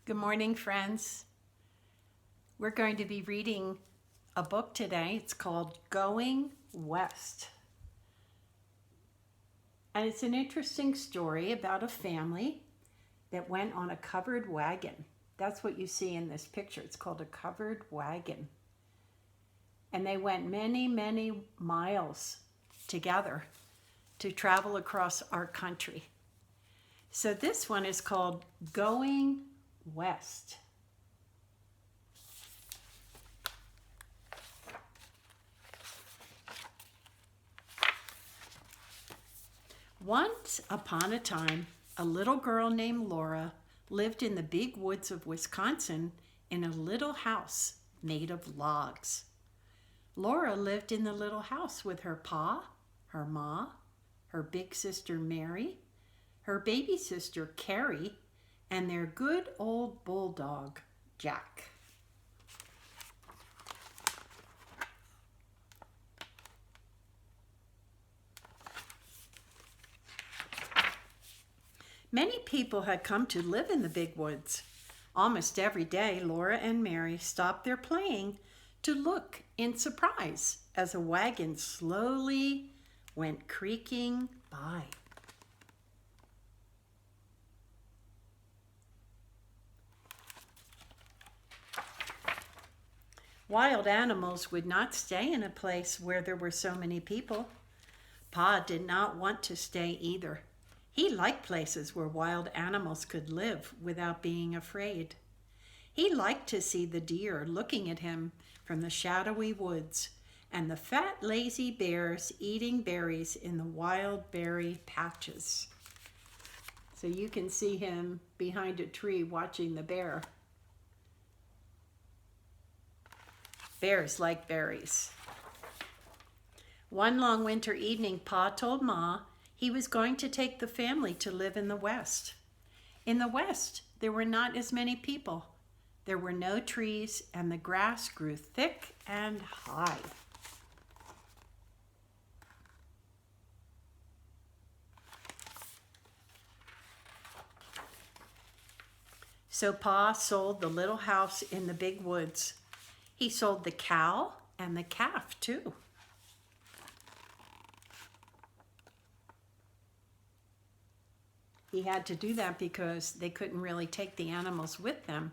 Good morning, friends. We're going to be reading a book today. It's called Going West. And it's an interesting story about a family that went on a covered wagon. That's what you see in this picture. It's called a covered wagon. And they went many, many miles together to travel across our country. So this one is called Going West. Once upon a time, a little girl named Laura lived in the big woods of Wisconsin in a little house made of logs. Laura lived in the little house with her pa, her ma, her big sister Mary, her baby sister Carrie, and their good old bulldog, Jack. Many people had come to live in the big woods. Almost every day, Laura and Mary stopped their playing to look in surprise as a wagon slowly went creaking by. Wild animals would not stay in a place where there were so many people. Pa did not want to stay either. He liked places where wild animals could live without being afraid. He liked to see the deer looking at him from the shadowy woods and the fat, lazy bears eating berries in the wild berry patches. So you can see him behind a tree watching the bear. Bears like berries. One long winter evening, Pa told Ma he was going to take the family to live in the West. In the West, there were not as many people. There were no trees, and the grass grew thick and high. So Pa sold the little house in the big woods. He sold the cow and the calf too. He had to do that because they couldn't really take the animals with them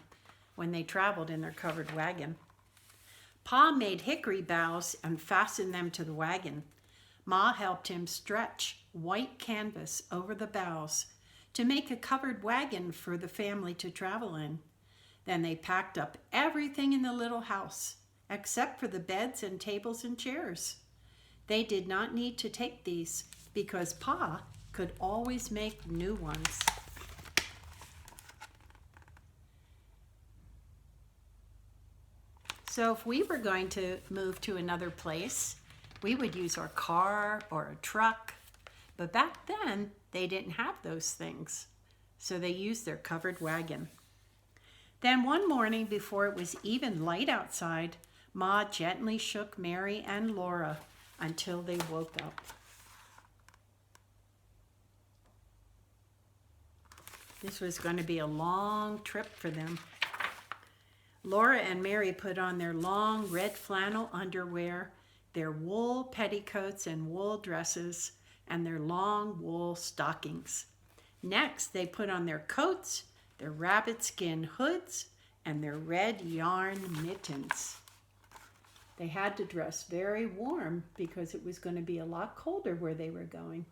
when they traveled in their covered wagon. Pa made hickory boughs and fastened them to the wagon. Ma helped him stretch white canvas over the boughs to make a covered wagon for the family to travel in. Then they packed up everything in the little house, except for the beds and tables and chairs. They did not need to take these because Pa could always make new ones. So if we were going to move to another place, we would use our car or a truck. But back then, they didn't have those things. So they used their covered wagon. Then one morning, before it was even light outside, Ma gently shook Mary and Laura until they woke up. This was going to be a long trip for them. Laura and Mary put on their long red flannel underwear, their wool petticoats and wool dresses, and their long wool stockings. Next, they put on their coats, their rabbit skin hoods, and their red yarn mittens. They had to dress very warm because it was going to be a lot colder where they were going.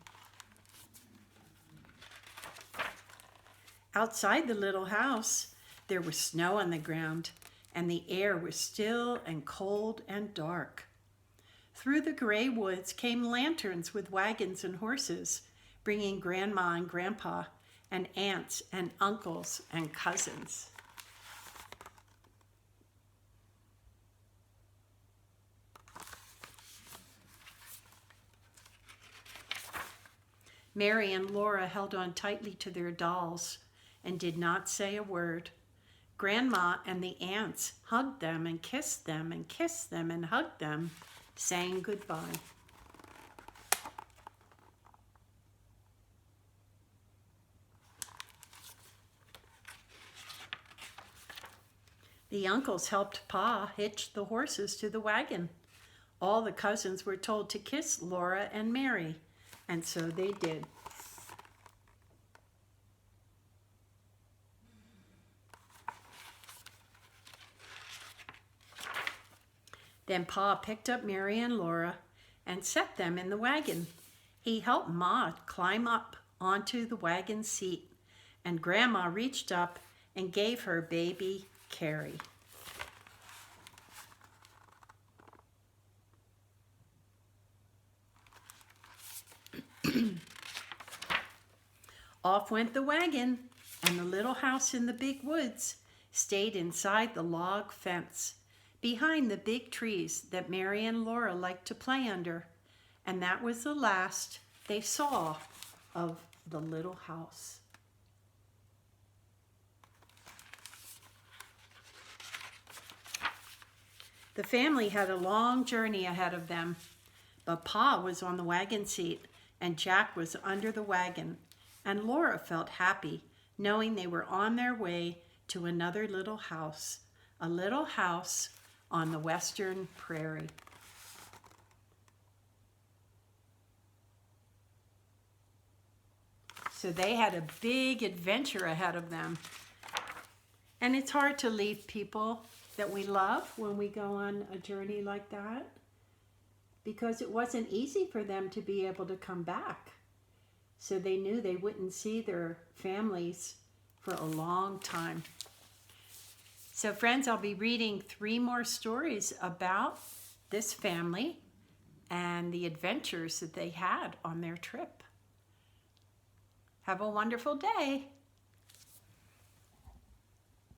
Outside the little house, there was snow on the ground, and the air was still and cold and dark. Through the gray woods came lanterns with wagons and horses, bringing Grandma and Grandpa and aunts and uncles and cousins. Mary and Laura held on tightly to their dolls and did not say a word. Grandma and the aunts hugged them and kissed them and kissed them and hugged them, saying goodbye. The uncles helped Pa hitch the horses to the wagon. All the cousins were told to kiss Laura and Mary, and so they did. Then Pa picked up Mary and Laura and set them in the wagon. He helped Ma climb up onto the wagon seat, and Grandma reached up and gave her baby Carrie. Off went the wagon, and the little house in the big woods stayed inside the log fence, behind the big trees that Mary and Laura liked to play under. And that was the last they saw of the little house. The family had a long journey ahead of them, but Pa was on the wagon seat and Jack was under the wagon, and Laura felt happy knowing they were on their way to another little house, a little house on the western prairie. So they had a big adventure ahead of them. And it's hard to leave people that we love when we go on a journey like that, because it wasn't easy for them to be able to come back. So they knew they wouldn't see their families for a long time. So friends, I'll be reading 3 more stories about this family and the adventures that they had on their trip. Have a wonderful day.